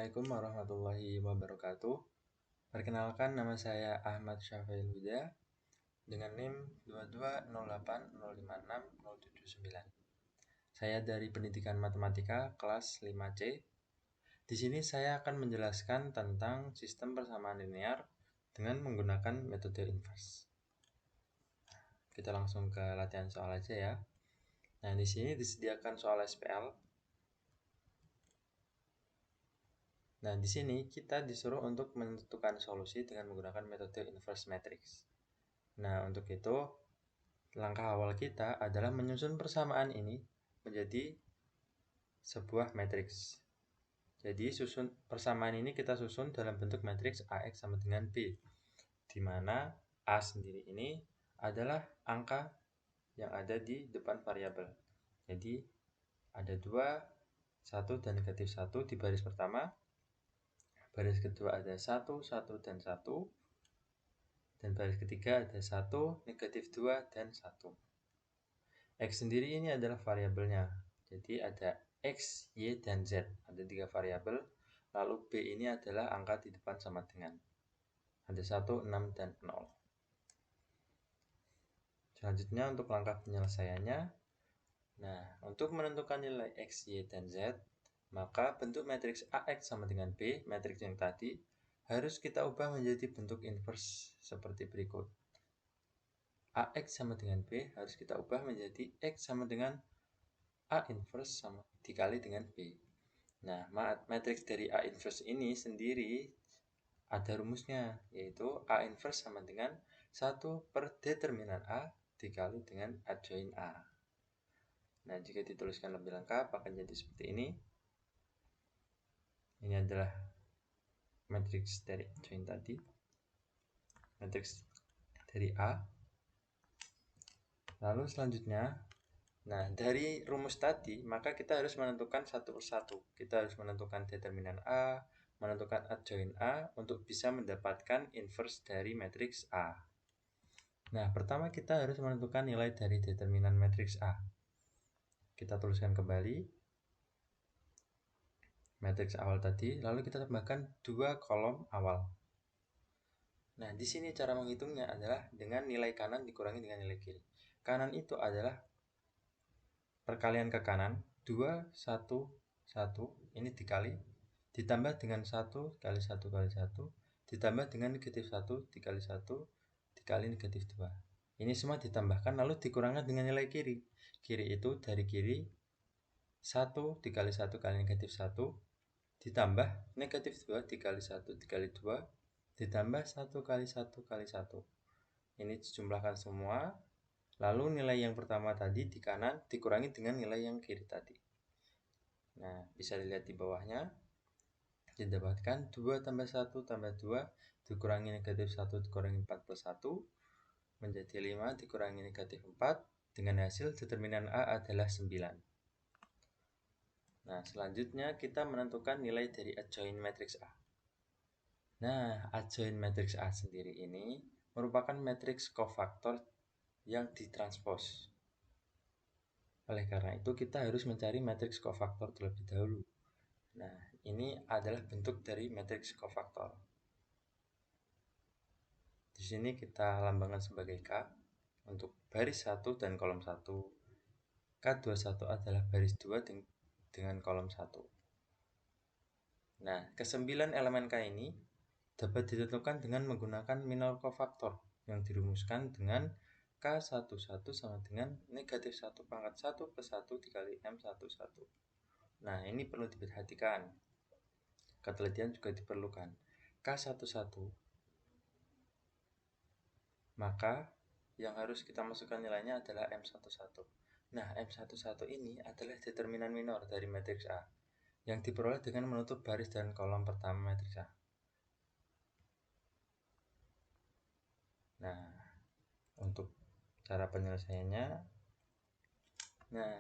Assalamualaikum warahmatullahi wabarakatuh. Perkenalkan, nama saya Ahmad Syafi'il Huda dengan NIM 22080560079. Saya dari Pendidikan Matematika kelas 5C. Di sini saya akan menjelaskan tentang sistem persamaan linear dengan menggunakan metode inverse. Kita langsung ke latihan soal aja ya. Nah, di sini disediakan soal SPL. Nah, di sini kita disuruh untuk menentukan solusi dengan menggunakan metode inverse matrix. Nah, untuk itu, langkah awal kita adalah menyusun persamaan ini menjadi sebuah matriks. Jadi, persamaan ini kita susun dalam bentuk matriks AX sama dengan B, di mana A sendiri ini adalah angka yang ada di depan variabel. Jadi, ada 2, 1, dan negatif 1 di baris pertama. Baris kedua ada 1, 1, dan 1. Dan baris ketiga ada 1, negatif 2, dan 1. X sendiri ini adalah variabelnya. Jadi ada X, Y, dan Z. Ada 3 variabel. Lalu B ini adalah angka di depan sama dengan. Ada 1, 6, dan 0. Selanjutnya untuk langkah penyelesaiannya. Nah, untuk menentukan nilai X, Y, dan Z, maka bentuk matriks AX sama dengan B, matriks yang tadi, harus kita ubah menjadi bentuk inverse seperti berikut. AX sama dengan B harus kita ubah menjadi X sama dengan A inverse sama dikali dengan B. Nah, matriks dari A inverse ini sendiri ada rumusnya, yaitu A inverse sama dengan 1 per determinan A dikali dengan adjoint A. Nah, jika dituliskan lebih lengkap akan jadi seperti ini. Ini adalah matriks dari adjoint tadi. Matriks dari A. Lalu selanjutnya, nah dari rumus tadi, maka kita harus menentukan satu persatu. Kita harus menentukan determinan A, menentukan adjoint A untuk bisa mendapatkan inverse dari matriks A. Nah, pertama kita harus menentukan nilai dari determinan matriks A. Kita tuliskan kembali matriks awal tadi, lalu kita tambahkan 2 kolom awal. Nah, di sini cara menghitungnya adalah dengan nilai kanan dikurangi dengan nilai kiri. Kanan itu adalah perkalian ke kanan, 2, 1, 1, ini dikali, ditambah dengan 1 kali 1 kali 1, ditambah dengan negatif 1 dikali 1, dikali negatif 2. Ini semua ditambahkan lalu dikurangkan dengan nilai kiri. Kiri itu dari kiri 1 dikali 1 kali negatif 1, ditambah negatif 2 dikali 1 dikali 2, ditambah 1 kali 1 kali 1. Ini dijumlahkan semua. Lalu nilai yang pertama tadi di kanan dikurangi dengan nilai yang kiri tadi. Nah, bisa dilihat di bawahnya. Didapatkan 2 tambah 1 tambah 2 dikurangi negatif 1 dikurangi 4 plus 1 menjadi 5 dikurangi negatif 4. Dengan hasil determinan A adalah 9. Nah, selanjutnya kita menentukan nilai dari adjoint matriks A. Nah, adjoint matriks A sendiri ini merupakan matriks kofaktor yang ditranspos. Oleh karena itu kita harus mencari matriks kofaktor terlebih dahulu. Nah, ini adalah bentuk dari matriks kofaktor. Di sini kita lambangkan sebagai K untuk baris 1 dan kolom 1. K21 adalah baris 2 dengan kolom 1. Nah, ke-9 elemen K ini dapat ditentukan dengan menggunakan minor kofaktor yang dirumuskan dengan K11 sama dengan negatif 1 pangkat 1 plus 1 dikali M11. Nah, ini perlu diperhatikan. Ketelitian juga diperlukan. K11, maka yang harus kita masukkan nilainya adalah M11. Nah, M11 ini adalah determinan minor dari matriks A yang diperoleh dengan menutup baris dan kolom pertama matriks A. Nah, untuk cara penyelesaiannya, nah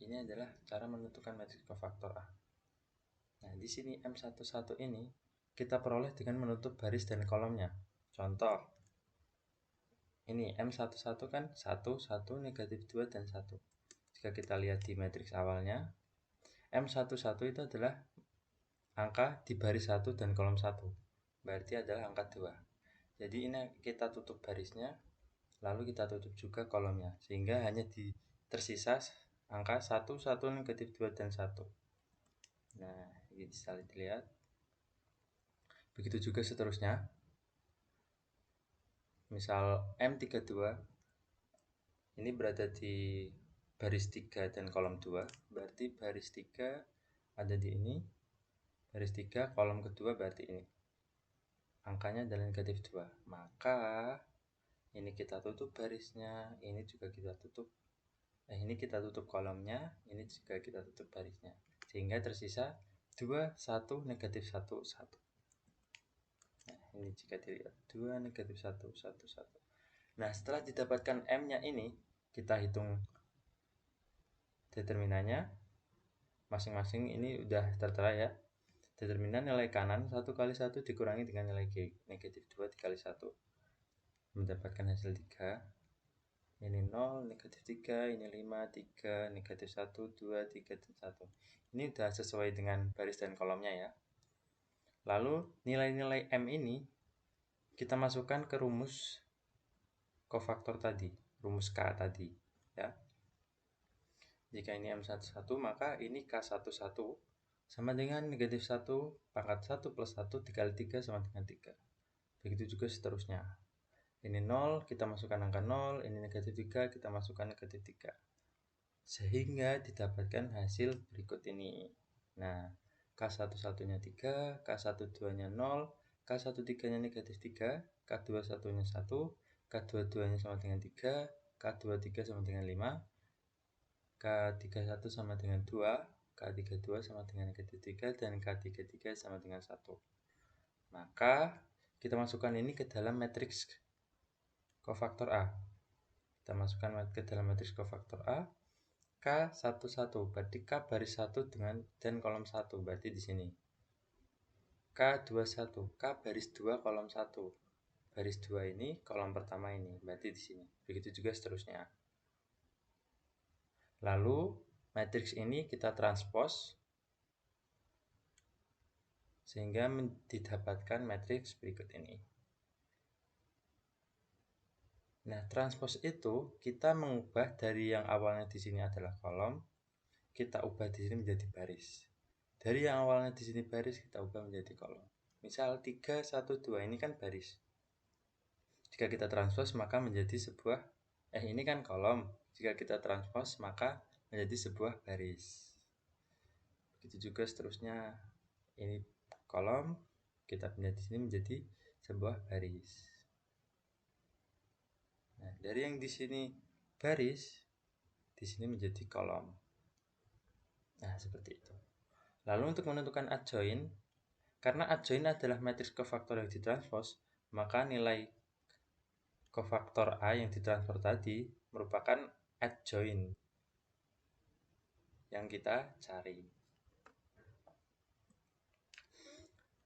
ini adalah cara menentukan matriks kofaktor A. Nah, di sini M11 ini kita peroleh dengan menutup baris dan kolomnya. Contoh, ini M11 kan 1, 1, negatif 2, dan 1. Jika kita lihat di matriks awalnya, M11 itu adalah angka di baris 1 dan kolom 1, berarti adalah angka 2. Jadi ini kita tutup barisnya, lalu kita tutup juga kolomnya, sehingga hanya tersisa angka 1, 1, negatif 2, dan 1. Nah, ini bisa dilihat. Begitu juga seterusnya. Misal M32 ini berada di baris 3 dan kolom 2, berarti baris 3 ada di ini, baris 3 kolom kedua berarti ini. Angkanya adalah negatif 2. Maka ini kita tutup barisnya, ini juga kita tutup. Ini kita tutup kolomnya, ini juga kita tutup barisnya. Sehingga tersisa 2, 1, negatif 1, 1. Nah, ini jika dilihat 2, negatif 1, 1, 1. Nah, setelah didapatkan M-nya ini, kita hitung determinannya. Masing-masing ini udah tertera ya. Determinan nilai kanan 1 kali 1 dikurangi dengan nilai G, negatif 2 dikali 1. Mendapatkan hasil 3. Ini 0, negatif 3, ini 5, 3, negatif 1, 2, 3, dan 1. Ini udah sesuai dengan baris dan kolomnya ya. Lalu nilai-nilai M ini kita masukkan ke rumus kofaktor tadi, rumus K tadi ya. Jika ini M11, maka ini K11 sama dengan negatif 1 pangkat 1 plus 1 dikali 3 sama dengan 3. Begitu juga seterusnya. Ini 0, kita masukkan angka 0, ini negatif 3, kita masukkan negatif 3. Sehingga didapatkan hasil berikut ini. Nah, K11-nya 3, K12-nya 0, K13-nya negatif 3, K21-nya 1, K22-nya sama dengan 3, K23 sama dengan 5, K31 sama dengan 2, K32 sama dengan negatif 3, dan K33 sama dengan 1. Maka kita masukkan ini ke dalam matriks kofaktor A. Kita masukkan ke dalam matriks kofaktor A. K11 berarti K baris 1 dan kolom 1 berarti di sini. K21 K baris 2 kolom 1. Baris 2 ini kolom pertama ini berarti di sini. Begitu juga seterusnya. Lalu matriks ini kita transpose sehingga didapatkan matriks berikut ini. Nah, transpose itu kita mengubah dari yang awalnya di sini adalah kolom, kita ubah di sini menjadi baris. Dari yang awalnya di sini baris kita ubah menjadi kolom. Misal 3, 1, 2 ini kan baris. Jika kita transpose maka menjadi sebuah ini kan kolom. Jika kita transpose maka menjadi sebuah baris. Begitu juga seterusnya. Ini kolom, kita pindah di sini menjadi sebuah baris. Nah, dari yang di sini baris, di sini menjadi kolom. Nah, seperti itu. Lalu untuk menentukan adjoint, karena adjoint adalah matriks kofaktor yang ditranspose, maka nilai kofaktor A yang ditransfer tadi merupakan adjoint yang kita cari.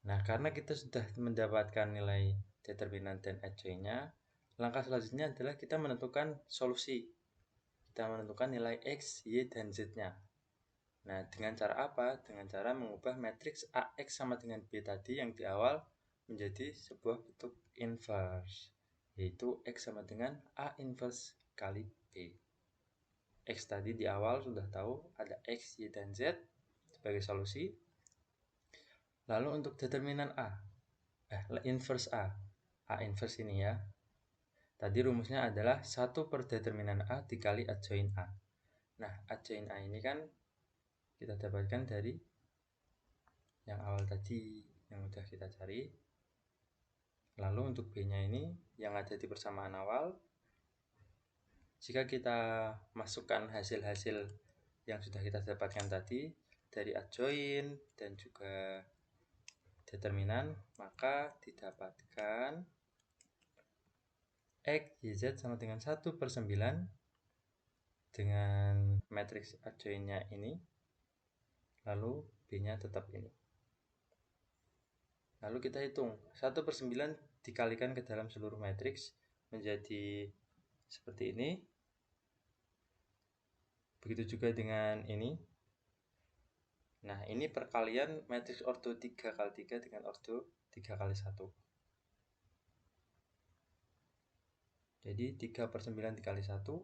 Nah, karena kita sudah mendapatkan nilai determinan dan adjoint-nya, langkah selanjutnya adalah kita menentukan solusi. Kita menentukan nilai X, Y, dan Z-nya. Nah, dengan cara apa? Dengan cara mengubah matriks AX sama dengan B tadi yang di awal menjadi sebuah bentuk inverse, yaitu X sama dengan A inverse kali B. X tadi di awal sudah tahu ada X, Y, dan Z sebagai solusi. Lalu untuk determinan inverse A inverse ini ya. Tadi rumusnya adalah 1 per determinan A dikali adjoint A. Nah, adjoint A ini kan kita dapatkan dari yang awal tadi yang sudah kita cari. Lalu untuk B-nya ini yang ada di persamaan awal. Jika kita masukkan hasil-hasil yang sudah kita dapatkan tadi dari adjoint dan juga determinan, maka didapatkan X, Y, Z sama dengan 1 per 9 dengan matriks adjoint-nya ini. Lalu B-nya tetap ini. Lalu kita hitung 1 per 9 dikalikan ke dalam seluruh matriks menjadi seperti ini. Begitu juga dengan ini. Nah, ini perkalian matriks ordo 3x3 dengan ordo 3x1. Jadi 3/9 dikali 1,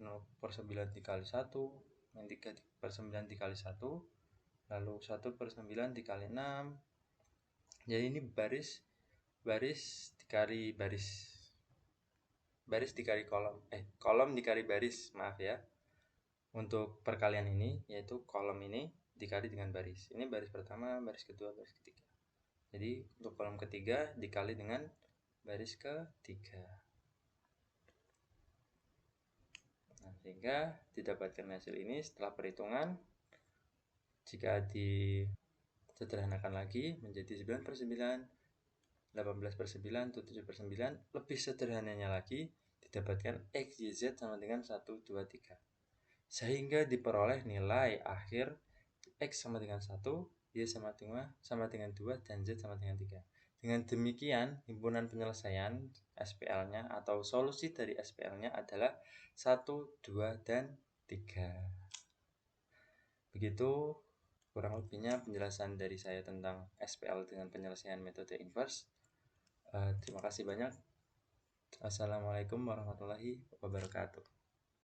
0/9 dikali 1, yang 3/9 dikali 1, lalu 1/9 dikali 6. Jadi ini baris dikali baris dikali kolom dikali baris, maaf ya. Untuk perkalian ini yaitu kolom ini dikali dengan baris. Ini baris pertama, baris kedua, baris ketiga. Jadi untuk kolom ketiga dikali dengan baris ketiga. Nah, sehingga didapatkan hasil ini setelah perhitungan, jika disederhanakan lagi menjadi 9/9, 18/9, 7/9. Lebih sederhananya lagi didapatkan X, Y, Z sama dengan 1, 2, 3. Sehingga diperoleh nilai akhir X sama dengan 1, Y sama dengan 2, dan Z sama dengan 3. Dengan demikian, himpunan penyelesaian SPL-nya atau solusi dari SPL-nya adalah 1, 2, dan 3. Begitu kurang lebihnya penjelasan dari saya tentang SPL dengan penyelesaian metode inverse. Terima kasih banyak. Assalamualaikum warahmatullahi wabarakatuh.